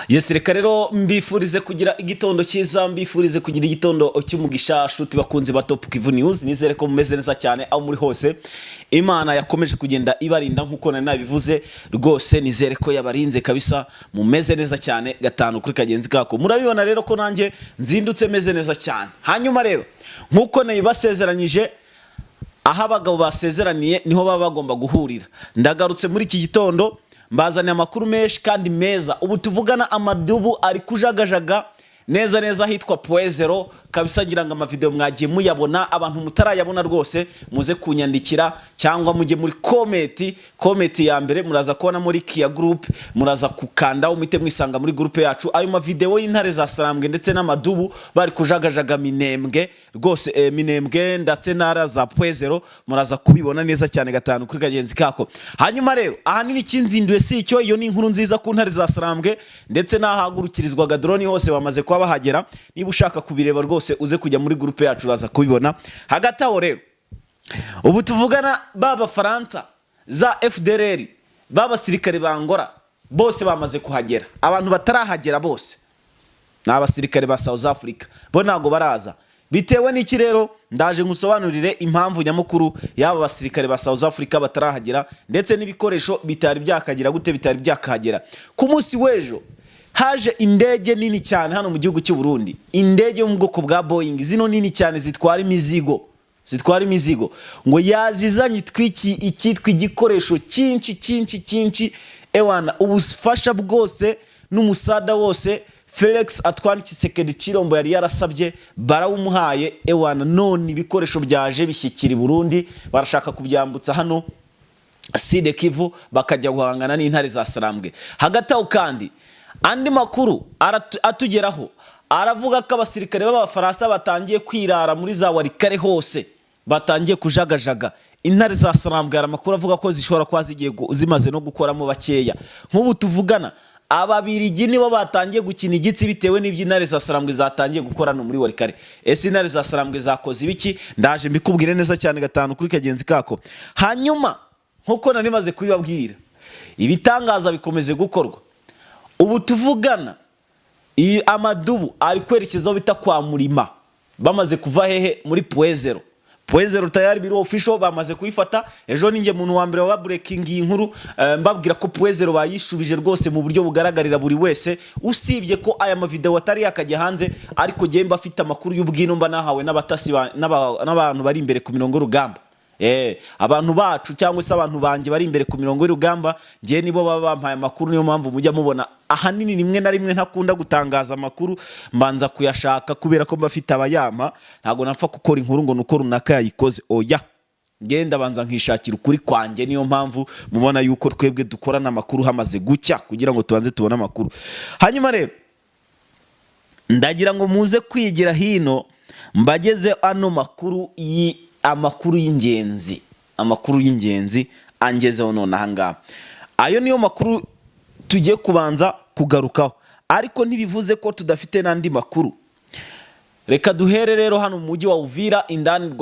Yes, reka rero mbifurize kugira igitondo cyiza, mbifurize kugira igitondo cy'umugisha shuti bakunze ba Top Kivu News. Nizere ko mumeze neza cyane aho muri hose. Imana yakomeje kugenda ibarinda nkuko nabivuze, rwose nizere ko yabarinze kabisa, mumeze neza cyane gatanu kuri kagenzi kako. Murabibona rero ko nanjye nzindutse meze neza cyane. Hanyuma rero nkuko nayibasezeranyije, aho abagabo basezeraniye niho baba bagomba guhurira. Ndagarutse muri iki gitondo mbazaniye amakuru menshi kandi meza. Ubu tuvugana amadubu ari kujagajaga neza hitwa Poezero kabisa, ngira ngo amavideo mwagiye muyabona. Abantu mutarayabona rwose muze kunyandikira cyangwa mujye muri comment ya mbere, muraza kubona muri Kia Group, muraza kukanda umite mwisanga muri groupe yacu. Ayo mavideo y'intare za Sarambwe ndetse n'amadubu bari kujagajaga Minembwe rwose, Minembwe ndetse n'ara za Poezero muraza kubibona neza cyane gatanu kuri kagenzi kako. Hanyuma rero ahanini kinzinduye si icyo, iyo ni inkuru nziza ku ntare za Sarambwe ndetse n'ahagurukirizwaga drone hose bamaze kuba bahagera. Niba ushaka kubireba rwose uze kujya muri groupe yacu uraza kubibona. Hagati aho rero ubu tuvugana baba Faransa za FDLR, baba sirikare bangora bose bamaze kuhagera. Abantu batarahagera bose n'abasirikare ba South Africa bo nago baraza. Bitewe n'iki rero ndaje ngusobanurire impamvu nyamukuru y'aba basirikare ba South Africa batarahagera ndetse n'ibikoresho bitari byakagira gute bitari byakagera. Ku munsi w'ejo haje indege nini cyane hano mu gihugu cy'u Burundi, indege yo mu bwoko bwa Boeing, zino nini cyane zitwara imizigo ngo yazizanye ikitwa igikoresho cyinshi ewana, ubufasha bwose n'umusada wose Felix Antoine Tshisekedi Chilombo yari yarasabye barawumuhaye ewana. None ibikoresho byaje bishyikira i Burundi, barashaka kubyambutsa hano Sud Kivu bakajya guhangana n'intare za Sarambwe. Hagati aho kandi andi makuru atugeraho aravuga ko abasirikare b'Abafaransa batangiye kwirara muri za Warikare hose, batangiye kujagajaga intare za Sarambwe. Amakuru avuga ko zishobora kwa zimaze no gukoramo bakeya. Nk'ubu tuvugana Ababirigi nibo batangiye gukina igitsi bitewe n'iby'intare za Sarambwe zatangiye gukorana muri Warikare. Ese intare za Sarambwe zakoze ibiki? Ndaje mbikubwire neza cyane gatanu kuri kagenzi kako. Hanyuma nkuko nari maze kubibabwira, ibitangaza bikomeze gukorwa. Ubu tuvugana amadubu ari kwerekezaho bita kwa Murima, bamaze kuva hehe muri Poezero tayari biro official bamaze kuyifata. Ejo ninge muntu wa mbere wa breaking inkuru mbabwira ko Poezero bayishubije rwose mu buryo bugaragarira buri wese, usibye ko aya mavideo atari yakajya hanze, ariko giye mba afite amakuru y'ubwino mba nahawe n'abatasi n'abantu bari imbere ku mirongo y'urugamba. Abantu bacu cyangwa se abantu banjye bari imbere ku mirongo y'urugamba, ngiye nibo baba bampaye amakuru. Niyo mpamvu mujya mubona ahanini rimwe na rimwe ntakunda gutangaza amakuru, mbanza kuyashaka kubera ko mbafite abayama. Ntago napfa gukora inkuru ngo nuko runaka yayikoze, oya, ngenda banza nkishakira ukuri kwanjye. Niyo mpamvu mubona yuko twebwe dukorana amakuru hamaze gucya kugira ngo tubanze tubone amakuru. Hanyuma rero ndagira ngo muze kwigira hino mbageze ano amakuru y'ingenzi angezeho none ahangaha. Ayo niyo makuru tugiye kubanza kugarukaho, ariko ntibivuze ko tudafite n'andi makuru. Reka duhere rero hano mu mujyi wa Uvira, indani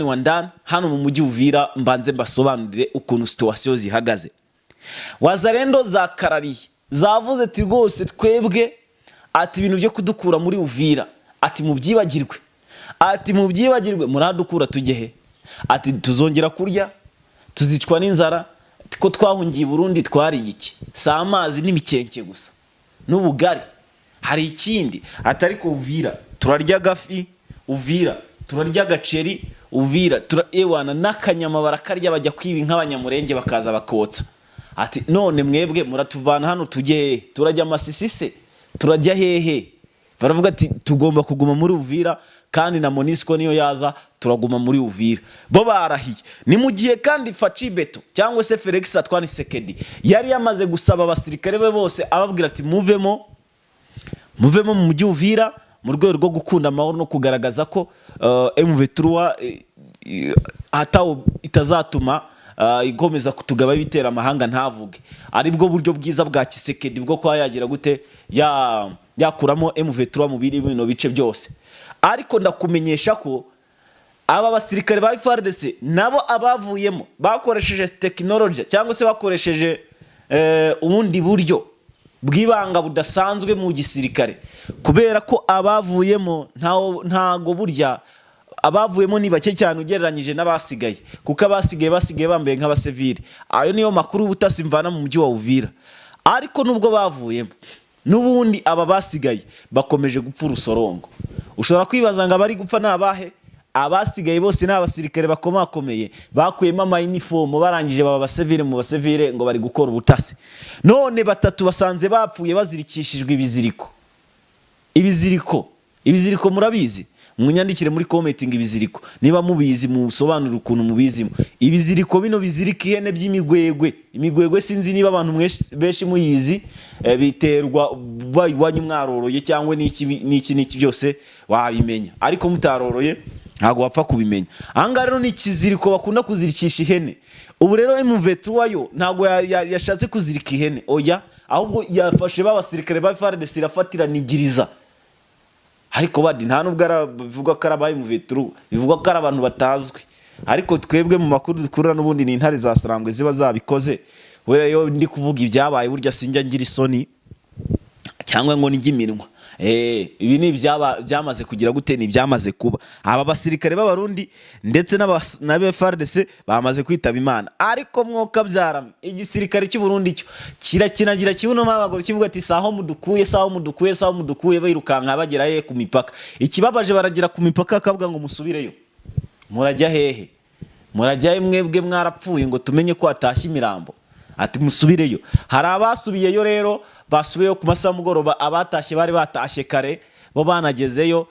wa ndani hano mu mujyi Uvira, mbanze mbasobanurire ukuntu situation zihagaze. Wazalendo za karariye zavuze ati rwose twebwe ati ibintu byo kudukura muri Uvira ati mubyibagirwe, muradukura tugehe, ati tuzongera kurya, tuzicwa n'inzara, ko twahungiye i Burundi twariye iki? Si amazi n'imikenke gusa n'ubugari, hari ikindi atari ko Uvira turarya gafi, Uvira turarya gaceri, Uvira ewana n'akanyama barakarya, bajya kwiba nk'abanyamurenge bakaza bakotsa. Ati none mwebwe muratuvana hano tujye, turajya amasisise, turajya hehe? Baravuga ati tugomba kuguma muri Uvira, kandi na Monisco niyo yaza turaguma muri Uvira. Bo barahiye. Ni mu gihe kandi Faci Beto cyangwa se Felix Antoine Tshisekedi yari yamaze gusaba abasirikare be bose, ababwira ati muvemo mu mujyi Uvira mu rwego rwo gukunda amahoro no kugaragaza ko M23 hataho itazatuma igomeza kutugaba bitera amahanga ntavuge. Ari bwo buryo bwiza bwa Tshisekedi bwo kwa yagira gute yakuramo M23 mu bino bice byose. Ariko ndakumenyesha ko aba basirikare ba FARDC nabo abavuyemo bakoresheje technology cyangwa se bakoresheje ubundi buryo bw'ibanga budasanzwe mu gisirikare, kubera ko abavuyemo ntago burya abavuyemo ni bake cyane ugereranyije n'abasigaye, kuko basigaye bambaye nk'abasivili. Ayo niyo makuru ubutasi mvana mu mujyi wa Uvira. Ariko nubwo bavuyemo, n'ubundi aba basigaye bakomeje gupfa urusorongo. Ushobora kwibaza ngo abari gupfa nabahe? Abasigaye bose n'abasirikare bakomakomeye bakuyemo amayinifomu barangije baba basivile mu basivile ngo bari gukora ubutasi. None batatu basanze bapfuye bazirikishijwe ibiziriko murabizi? Munyandikire muri commenting ibiziriko niba mubizi, musobanura ukuntu mubizimo. Ibiziriko bino bizirika ihene imigwegwe sinzi niba abantu benshi muyizi, biterwa baywanyu mwaroroye cyangwa n'iki byose wabimenya, ariko mutaroroye ntago wapfa kubimenya. Anga rero ni ikiziriko bakunda kuzirikisha ihene. Ubu rero M23 yo ntago yashatse kuzirika ihene, oya, ahubwo yafashe babasirikare ba FARDC irafatira nigiriza. Ariko badi nta nubwo bivuga ko arabaye M23, bivuga ko ari abantu batazwi. Ariko twebwe mu makuru dukurura n'ubundi ni intare za Sarambwe ziba zabikoze. Wera yo ndi kuvuga ibyabaye burya sinjya ngira isoni cyangwa ngo n'igiminwa. Ibi ni byamaze kugira gute, ni byamaze kuba. Aba basirikare b'abarundi ndetse n'abe FARDC bamaze kwitaba Imana. Ariko mwoka byarame igisirikare cy'u Burundi cyo kirakinagira kibuno mabagoro kivuga ati saho mudukuye birukanka bagera he ku mipaka. Ikibabaje baragira ku mipaka akavuga ngo musubireyo. Murajya hehe? Murajya mwebwe mwarapfuye ngo tumenye ko atashye imirambo. Ati musubireyo. Hari abasubiyeyo rero basubiyeyo ku masaha mugoroba, abatashye bari batashye kare bo banagezeyo,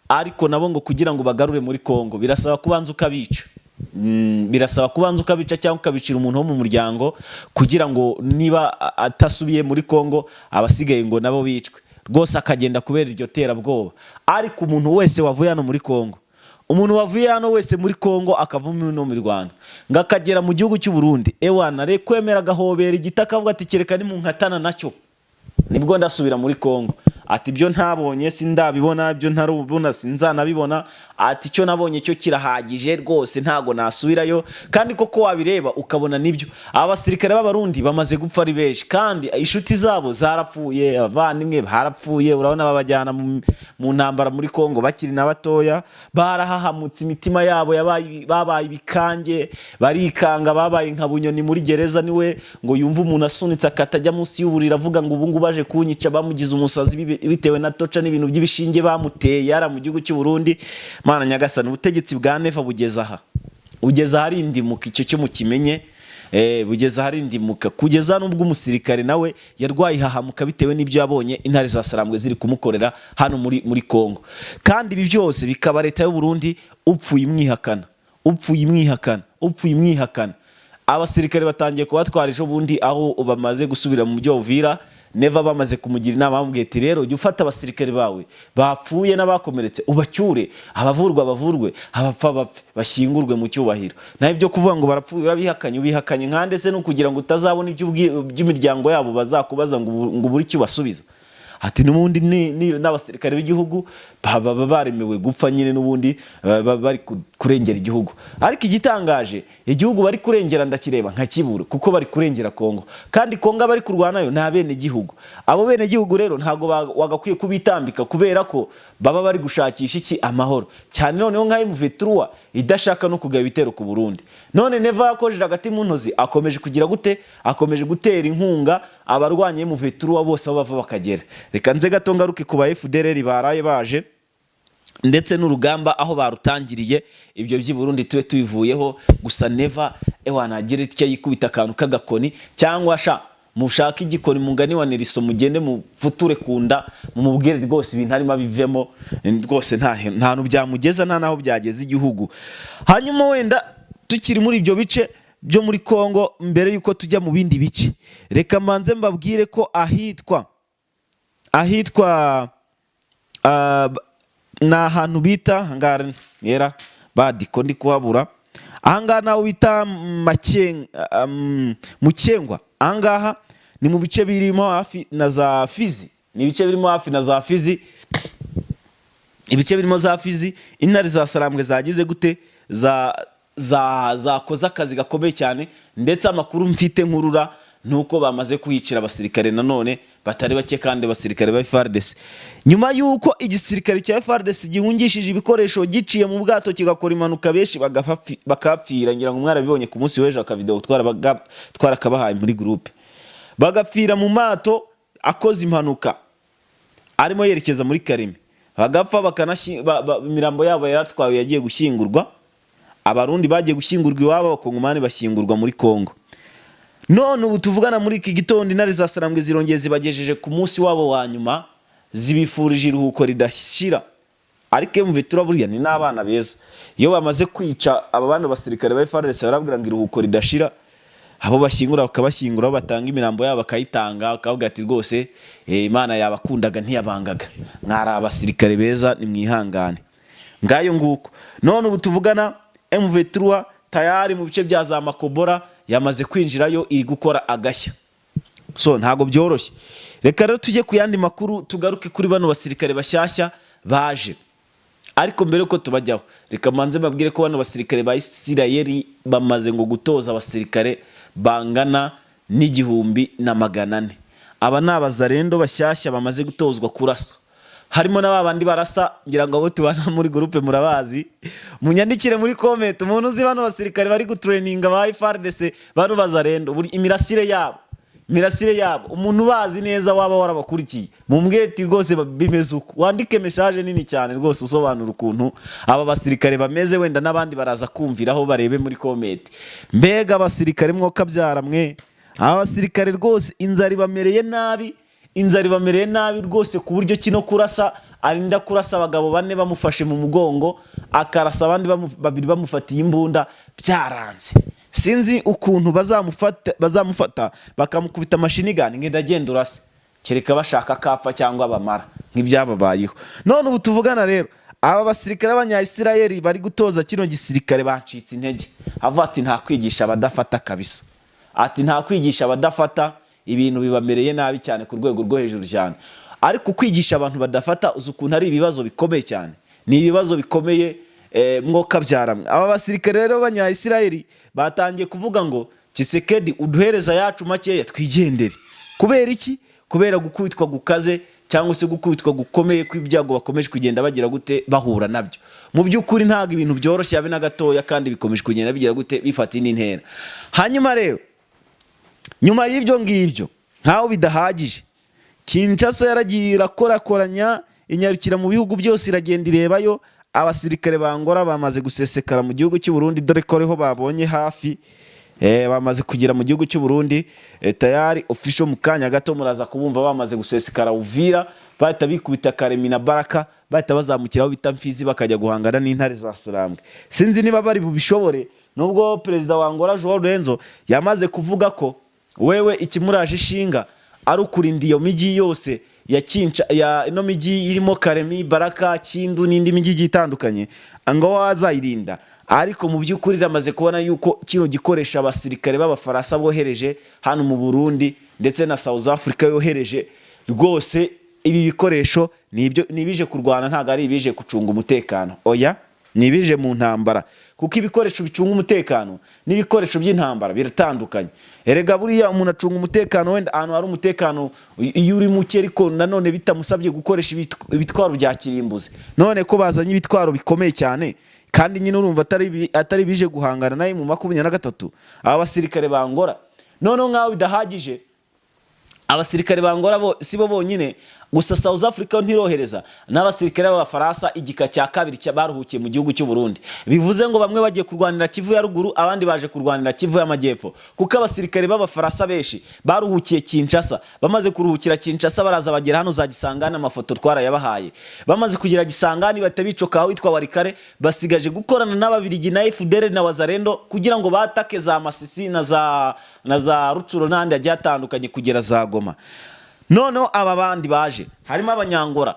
ariko nabo ngo kugira ngo bagarure muri Kongo birasaba kubanza ukabica. Cyangwa ukabicira umuntu wo mu muryango kugira ngo niba atasubiye muri Kongo abasigaye ngo nabo bicwe. Rwose akagenda kubera iryo terabwoba. Ariko umuntu wese wavuye hano muri Kongo, akavuma no mu Rwanda ngakagera mu gihugu cy'u Burundi, ewana re kwemera gahobera igitaka avuga ati kereka ni mu nkatana nacyo nibwo ndasubira muri Kongo. Ati byo ntabonye sindabibona, byo ntarubona sinzanabibona, ati cyo nabonye cyo kirahagije rwose ntago nasubirayo. Kandi koko wabireba ukabona nibyo. Abasirikare b'abarundi bamaze gupfa ari benshi, kandi inshuti zabo zarapfuye, abavandimwe barapfuye. Urabona babajyana mu ntambara muri Kongo bakiri nabatoya, barahahamutse, imitima yabo babaye ibikange, barikanga, babaye nka bunyoni muri gereza. Niwe ngo yumva umuntu asunitse akatajya munsi y'uburira avuga ngo ubu baje kunyica, bamugize umusazi bitewe na toca n'ibintu by'ibishinge bamuteye yara mu gihugu cy'u Burundi. Mana nyagasani, ubutegetsi bwa Neva bugeza hari indimuka, icyo cyo mukimenye. Bugeza hari indimuka, kugeza nubwo umusirikare nawe yarwaye hahamuka bitewe n'ibyo yabonye intare za Sarambwe ziri kumukorera hano muri Kongo. Kandi ibi byose bikaba leta y'u Burundi upfuye imwihakana. Abasirikare batangiye kubatwara ejo bundi aho bamaze gusubira mu byo Uvira. Neva bamaze kumugira inama bamubwiye ati rero jya ufata abasirikare bawe bapfuye n'abakomeretse ubacyure, abavurwe, abapfa bapfe, bashyingurwe mu cyubahiro. Naho ibyo kuvuga ngo barapfuye ubihakanye nkande se no kugira ngo utazabona iby'imiryango yabo bazakubaza ngo buri cyo basubiza. Ati n'ubundi n'abasirikare b'igihugu baba baremewe gupfa nyine, n'ubundi bari kurengera igihugu. Ariko igitangaje, igihugu bari kurengera ndakireba nkakibura, kuko bari kurengera Kongo. Kandi Kongo bari kurwanayo nta bene gihugu. Abo bene gihugu rero ntago wagakwiye kubitambika, kubera ko baba bari gushakisha iki? Amahoro. Cyane noneho nka M23 idashaka no kugaba ibitero ku Burundi. None Neva yakojeje agati mu ntozi, akomeje kugira gute? Akomeje gutera inkunga abarwanye M23 bose aho bava bakagera. Reka nze gato ngaruke ku ba FDLR baraye baje, ndetse n'urugamba aho barutangiriye. Ibyo by'i Burundi tuwe tubivuyeho. Gusa Neva anagira itya yikubita akantu k'agakoni, cyangwa mushaka igikoni mungani wa Neriso mugende mufuture kunda mumubwire rwose ibintu harimo bivemo, rwose nta byamugeza nta naho byageze igihugu. Hanyuma wenda tukiri muri ibyo bice byo muri Kongo, mbere yuko tujya mu bindi bice, reka manze mbabwire ko ahitwa na ahantu bita ngara badiko ndi kuhabura. Ahangaha naho bita Mukengwa. Ahangaha ni mu bice birimo hafi na za Fizi. Ibice birimo za Fizi. Intare za Sarambwe zagize gute? Zakoze akazi gakomeye cyane, ndetse amakuru mfite nkurura nuko bamaze kuhicira abasirikare nanone batari bake kandi abasirikare ba FARDC. Nyuma yuko igisirikare cya FARDC gihungishije ibikoresho giciye mu bwato kigakora impanuka, benshi bakapfira, ngira ngo mwarabibonye ku munsi w'ejo akavideo twarakabahaye muri groupe, bagapfira mu mato akoze impanuka arimo yerekeza muri Karemi, bagapfa imirambo yabo yaratwawe yagiye gushyingurwa. Abarundi bagiye gushyingurwa iwabo, abakongomani bashyingurwa muri Kongo. None ubu tuvugana muri iki gitondo intare za Sarambwe zirongeye zibagejeje ku munsi wabo wa nyuma, zibifurije iruhuko ridashira. Ariko M23 buriya ni n'abana beza, iyo bamaze kwica aba bana basirikare ba FARDC barabwira ngo iruhuko ridashira, abo bashyingura bakabashyingura, batanga imirambo yabo bakayitanga, bakavuga ati rwose Imana yabakundaga ntiyabangaga, mwari abasirikare beza, ni mwihangane. Ngayo nguko none ubu tuvugana M23 tayari mu bice bya za Makobora yamaze kwinjirayo, iri gukora agashya. So ntago byoroshye. Reka rero tujye ku yandi makuru, tugaruke kuri bano basirikare bashyashya baje. Ariko mbere ko tubajyaho, reka manze babwire ko bano basirikare ba Isirayeli bamaze ngo gutoza abasirikare bangana n'1,400. Aba ni abazarendo bashyashya bamaze gutozwa kurasa. Harimo na babandi barasa, ngira ngo abo tubana muri groupe murabazi, munyandikire muri comment umuntu uzi bano basirikare bari gutraininga ba FARDC bano bazarendo, buri imirasire yabo umuntu bazi neza waba warabakurikiye, mumbwire ati rwose bimeze uko, wandike message nini cyane rwose usobanura ukuntu aba basirikare bameze, wenda nabandi baraza kumviraho barebe muri comment. Mbega abasirikare mwoka byaramwe, aba basirikare rwose inzari bamereye nabi rwose, ku buryo kino kurasa arinda kurasa abagabo 4 bamufashe mu mugongo, akarasa abandi babiri bamufatiye imbunda, byaranze. Sinzi ukuntu bazamufata bakamukubita machine gun ngenda genda urase, kereka bashaka kapfa cyangwa bamara nk'ibyababayeho. None ubu tuvugana rero, aba basirikare b'Abanya-Isirayeli bari gutoza kino gisirikare bacitse intege, avuga ati nta kwigisha abadafata kabisa, ati nta kwigisha abadafata, ibintu bibamereye nabi cyane ku rwego rwo hejuru cyane. Ariko kwigisha abantu badafata uzi ukuntu ari ibibazo bikomeye cyane, ni ibibazo bikomeye mwoka byaramwe. Aba basirikare rero b'Abanya-Isirayeli batangiye kuvuga ngo Tshisekedi uduhereza yacu makeya twigendere. Kubera iki? Kubera gukubitwa gukaze cyangwa se gukubitwa gukomeye kw'ibyago bakomeje kugenda bagira gute bahura nabyo. Mu by'ukuri ntago ibintu byoroshye habe na gatoya, kandi bikomeje kugenda bigira gute bifata n'intera. Hanyuma rero nyuma y'ibyo ngibyo nkaho bidahagije, Kinshasa yaragiye irakorakoranya inyarukira mu bihugu byose, iragenda irebayo abasirikare ba Angola bamaze gusesekara mu gihugu cy'u Burundi, dore ko reho babonye hafi bamaze kugira mu gihugu cy'u Burundi tayari official. Mu kanya gato muraza kubumva bamaze gusesekara Uvira, bahita bikubita Karemi na Baraka, bahita bazamukiraho bita Mfizi bakajya guhangana n'intare za Sarambwe. Sinzi niba bari bubishobore, nubwo perezida wa Angola Joao Lourenço yamaze kuvuga ko wewe ikimuraje ishinga ari ukurinda iyo miji yose ya ino miji irimo Karemi, Baraka, Kindu n'indi miji itandukanye, ngo wazayirinda. Ariko mu by'ukuri ramaze kubona yuko kino gikoresha abasirikare b'Abafaransa bohereje hano mu Burundi ndetse na South Africa yohereje, rwose ibi bikoresho nibije kurwana, ntago ari ibije gucunga umutekano, oya nibije mu ntambara, kuko ibikoresho bicunga umutekano n'ibikoresho by'intambara biratandukanye. Erega buriya umuntu acunga umutekano wenda ahantu hari umutekano iyo uri muke, ariko nanone bitamusabye gukoresha ibitwaro bya kirimbuzi. None ko bazanye ibitwaro bikomeye cyane, kandi nyine urumva atari bije guhangana naye mu 23 aba basirikare ba Angola. None nkaho bidahagije, abasirikare ba Angola bo sibo bonyine gusa, South Africa ntirohereza n'abasirikare b'Abafaransa igika cya kabiri baruhukiye mu gihugu cy'u Burundi. Bivuze ngo bamwe bagiye kurwanira Kivu ya ruguru, abandi baje kurwanira Kivu y'amajyepfo, kuko abasirikare b'Abafaransa benshi baruhukiye Kinshasa. Bamaze kuruhukira Kinshasa baraza bagera hano za Gisangani, amafoto twarayabahaye. Bamaze kugira Gisangani batabicoka aho witwa Warikare, basigaje gukorana n'Ababiligi na FDL na Wazarendo kugira ngo batake za Masisi na za Rucuro n'andi agiye atandukanye kugera za Goma. Noneho aba bandi baje harimo Abanyangora,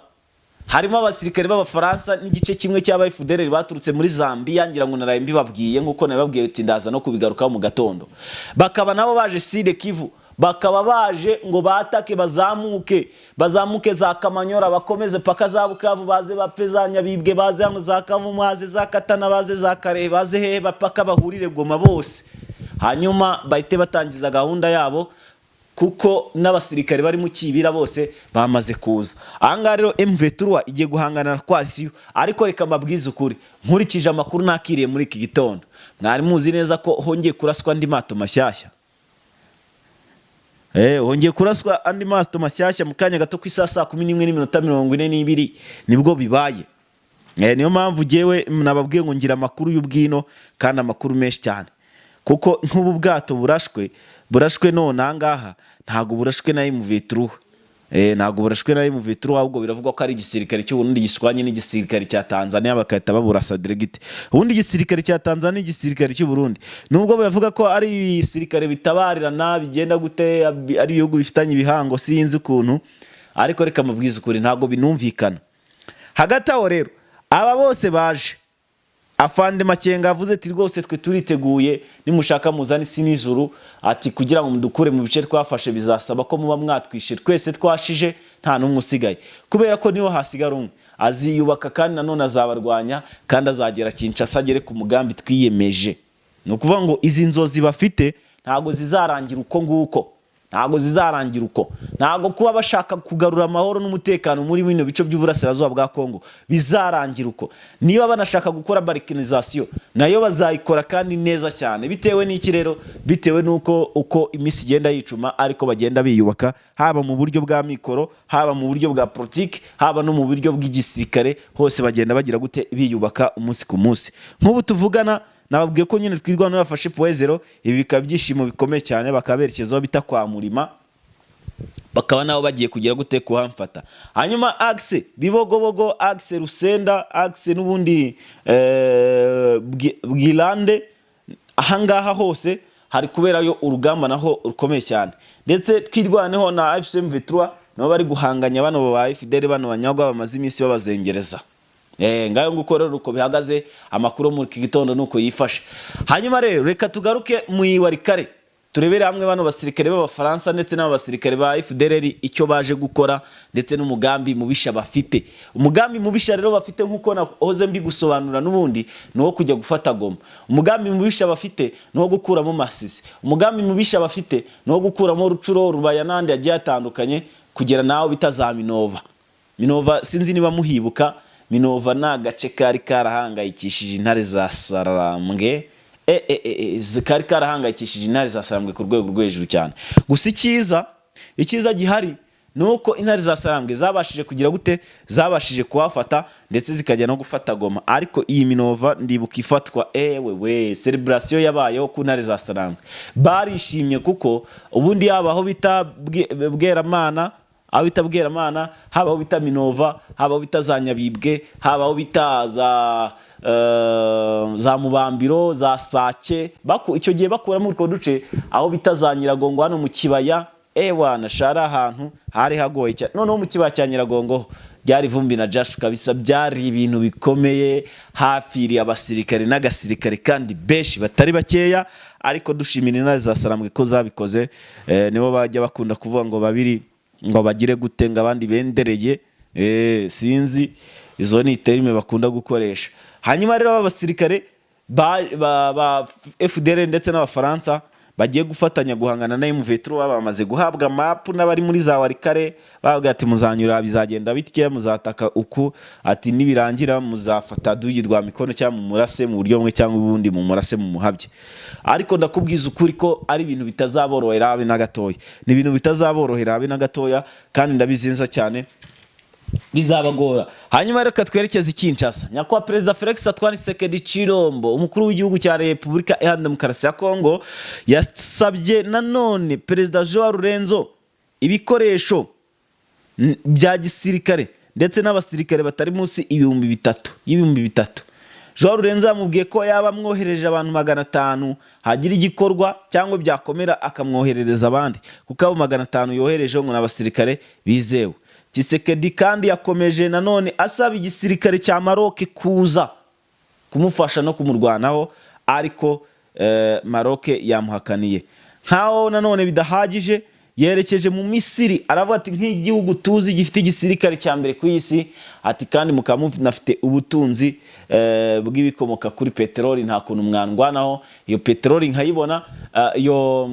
harimo abasirikare b'Abafaransa n'igice kimwe cy'aba FDL baturutse muri Zambia, ngira ngo naraye mbibabwiye nkuko nababwiye uti ndaza no kubigarukaho mu gatondo. Bakaba nabo baje Sud Kivu, bakaba baje ngo batake bazamuke za Kamanyora, bakomeze paka za Bukavu, baze bape za Nyabibwe, baze hano za Kavumu, baze za Katana, baze za Karehe, baze hehe bapaka bahurire Goma bose. Hanyuma bahite batangiza gahunda yabo kuko n'abasirikare bari mu kibira bose bamaze kuza. Ahangaha rero M23 igiye guhangana na coalition, ariko reka mbabwize ukuri, nkurikije amakuru nakiriye muri iki gitondo, mwari muzi neza ko hongeye kuraswa andi mato mashyashya. Hongeye kuraswa andi mato mashyashya mu kanya gato ku isaha 11:42 nibwo bibaye. Niyo mpamvu jewe nababwiye ngo ngira amakuru y'ubwino kandi amakuru menshi cyane, kuko nk'ubu bwato burashwe none ahangaha ntago burashwe na M23. Ntago burashwe na M23, ahubwo biravugwa ko ari igisirikare cy'u Burundi gishwanye n'igisirikare cya Tanzania bakahita baburasa direct. Ubundi igisirikare cya Tanzania n'igisirikare cy'u Burundi nubwo bavuga ko ari ibisirikare bitabarirana bigenda gute, ari ibihugu bifitanye ibihango sinzi ukuntu, ariko reka mabwiza ukuri ntago binumvikana. Hagati aho rero aba bose baje, Afande Makenga avuze ati rwose twe turiteguye, nimushaka muzani sinijuru, ati kugira ngo mudukure mu bice twafashe bizasaba ko muba mwatwishe twese twashije nta numwe usigaye, kubera ko niho hasigara umwe aziyubaka kandi nanone azabarwanya kandi azagera Kinshasa agere ku mugambi twiyemeje. No kuvuga ngo izi nzozi bafite ntago zizarangira uko nguko, ntago zizarangira uko, ntago kuba bashaka kugarura amahoro n'umutekano muri bino bice by'uburasirazuba bwa Kongo bizarangira uko. Niba banashaka gukora balkanization nayo bazayikora kandi neza cyane, bitewe n'iki rero, bitewe nuko uko imisi igenda yicuma ariko bagenda biyubaka, haba mu buryo bwa mikoro, haba mu buryo bwa politique, haba no mu buryo bw'igisirikare, hose bagenda bagira gute biyubaka umunsi ku munsi. Nk'ubu tuvugana nababwiye ko nyine twirwana bafashe Poezero, ibi bikaba byishimo bikomeye cyane, bakaberekezaho bita kwa Murima, bakaba nabo bagiye kugira gute kuhamfata. Hanyuma axe Bibogobogo, axe Rusenda, axe n'ubundi Bwilande, ahangaha hose hari kuberayo urugamba naho rukomeye cyane, ndetse twirwaneho na M23 nabo bari guhanganya bano ba FDL, bano banyagwa bamaze iminsi babazengereza. Ngayo nguko rero uko bihagaze, amakuru muri iki gitondo nuko yifashe. Hanyuma rero reka tugaruke mu Iwarikare, turebere hamwe bano basirikare b'Abafaransa ndetse n'abasirikare ba FDLR icyo baje gukora, ndetse n'umugambi mubisha bafite. Umugambi mubisha rero bafite nkuko nahoze mbigusobanura n'ubundi no kujya gufata Goma. Umugambi mubisha bafite no gukuramo Masisi. Umugambi mubisha bafite no gukuramo Rucuro, Rubaya nandi yagiye atandukanye kugera naho bitaza Minova. Minova sinzi niba muhibuka, Minova na gace kari karahangayikishije intare za Sarambwe, zikari karahangayikishije intare za Sarambwe ku rwego rw'ejuru cyane. Gusa icyiza gihari nuko intare za Sarambwe zabashije kugira gute, zabashije kuhafata ndetse zikajya no gufata Goma. Ariko iyi Minova ndibuka ifatwa, celebration yabayeho ku ntare za Sarambwe, barishimye kuko ubundi yabaho bita Bweramana, abita Bweramana, habaho bita Minova, habaho bita za Nyabibwe, habaho bita za Mubambiro, za Sake, icyo gihe bakuramo utwo duce aho bita za Nyiragongo hano mu kibaya. Nashara ahantu hari hagoye cyane, noneho mu kibaya cya Nyiragongo byari vumbi na jashu kabisa, byari ibintu bikomeye, hafiri abasirikare n'agasirikare kandi benshi batari bakeya. Ariko dushimira intare za Sarambwe ko zabikoze, nibo bajya bakunda kuvuga ngo babiri ngo bagire gute ngo abandi bendereye, sinzi izo ni terime bakunda gukoresha. Hanyuma rero abasirikare ba FDL ndetse n'Abafaransa bagiye gufatanya guhangana na M23, bamaze guhabwa map n'abari muri za Warikare, bavuga ati muzanyura bizagenda bitye, muzataka uku, ati nibirangira muzafata duyi rwa mikono cyangwa mu murase mu buryo bumwe cyangwa ubundi mu murase mu muhabye. Ariko ndakubwiza ukuri ko ari ibintu bitazaborohera habe na gatoya, ni ibintu bitazaborohera habe na gatoya, kandi ndabizinza cyane bizabagora. Hanyuma reka twerekeze Kinshasa. Nyakwa Perezida Felix Antoine Tshisekedi Chilombo, umukuru w'igihugu cya Repubulika Iharanira Demokarasi ya Kongo, yasabye nanone Perezida Joao Lorenzo ibikoresho bya gisirikare ndetse n'abasirikare batari munsi 3,000. Joao Lorenzo yamubwiye ko yaba mwohereje abantu 500 hagira igikorwa cyangwa byakomera akamwoherereza abandi, kuko abo 500 yohereje ngo n'abasirikare bizewe. Tshisekedi kandi yakomeje nanone asaba igisirikare cya Maroc kuza kumufasha no kumurwanaho, ariko Maroc yamuhakaniye. Nkaho nanone bidahagije, yerekeje mu Misiri, aravuga ati nk'igihugu tuzi gifite igisirikare cya mbere ku isi, ati kandi mukamufite ubutunzi bw'ibikomoka kuri peteroli, nta kuntu mwandwanaho iyo peteroli nkayibona, iyo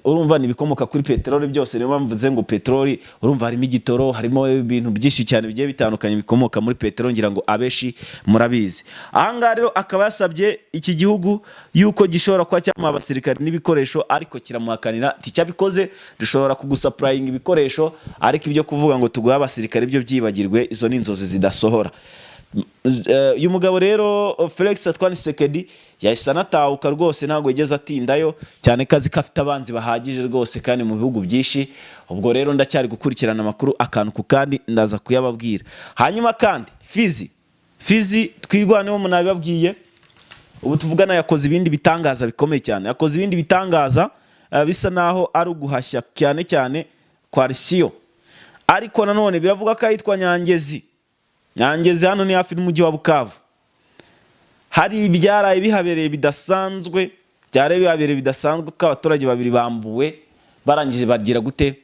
urumva nibikomoka kuri peteroli byose, niyo mvuze ngo peteroli, urumva harimo igitoro, harimo ibintu byinshi cyane bigiye bitandukanye bikomoka muri peteroli, ngira ngo abeshi murabizi. Ahangaha rero akaba yasabye iki gihugu yuko gishobora kuba cyamuha abasirikare n'ibikoresho, ariko kiramuhakanira ticyabikoze, dushobora kugusupurayinga ibikoresho, ariko ibyo kuvuga ngo tuguhe abasirikare byo byibagirwe, izo ni inzozi zidasohora. Uyu mugabo rero Felix Antoine Tshisekedi yahise anatahuka rwose, ntabwo yigeze atindayo cyane, kazi kafite abanzi bahagije rwose kandi mu bihugu byinshi. Ubwo rero ndacyari gukurikirana amakuru akantu ku kandi ndaza kuyababwira. Hanyuma kandi Fizi twirwaneho munabibabwiye, ubu tuvugana yakoze ibindi bitangaza bikomeye cyane, yakoze ibindi bitangaza bisa naho ari uguhashya cyane cyane coalition, ariko nanone biravuga ko yitwa Nyangezi hano ni hafi n'umujyi wa Bukavu. Hari ibyaraye bihabereye bidasanzwe, ko abaturage babiri bambuwe, barangije bagira gute,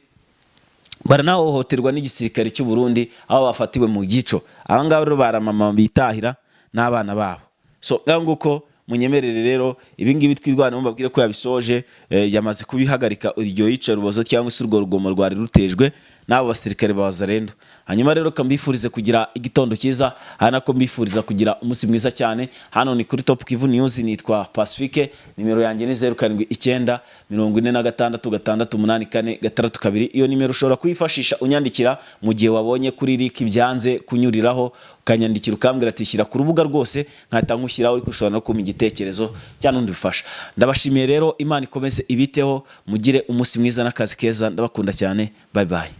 baranahohoterwa n'igisirikare cy'u Burundi, aho bafatiwe mu gico. Abangaba rero baramama bitahira n'abana babo. So nguko munyemerere rero ibingibi twirwana mbabwire ko yabisoje, yamaze kubihagarika iryo yica rubozo cyangwa se urwo rugomo rwari rutejwe n'abo basirikare ba Wazalendo. Hanyuma rero kambifurize kugira igitondo cyiza, hanako mbifuriza kugira umunsi mwiza cyane. Hano ni kuri Top Kivu News, nitwa Pacifique, nimero yanjye ni 07 946 684 iyo nimero ushobora kuyifashisha unyandikira mu gihe wabonye kuri link byanze kunyuriraho, ukanyandikira ukambwira ati shyira ku rubuga rwose, nkahita nkushyiraho, ariko ushobora no kumpa igitekerezo cyane ndibifasha. Ndabashimiye rero, Imana ikomeze ibiteho, mugire umunsi mwiza n'akazi keza, ndabakunda cyane, bye bye.